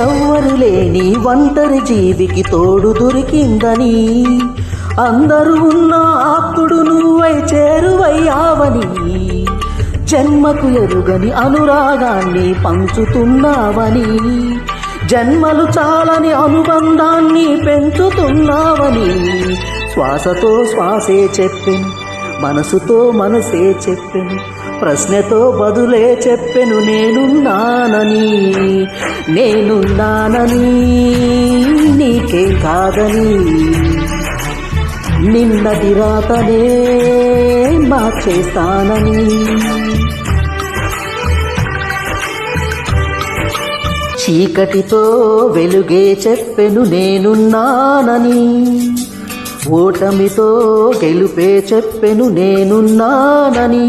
ఎవ్వరు లేని ఒంటరి జీవికి తోడు దొరికిందని, అందరూ ఉన్న ఆప్తుడు నువ్వై చేరువయ్యావని, జన్మకు ఎరుగని అనురాగాన్ని పంచుతున్నావని, జన్మలు చాలని అనుబంధాన్ని పెంచుతున్నావని, శ్వాసతో శ్వాసే చెప్పెను, మనసుతో మనసే చెప్పెను, ప్రశ్నతో బదులే చెప్పెను, నేనున్నానని నీకే కాదని, నిన్నటి రాతనే మార్చేస్తానని. చీకటితో వెలుగే చెప్పెను, నేనున్నానని, ఓటమితో గెలుపే చెప్పెను, నేనున్నానని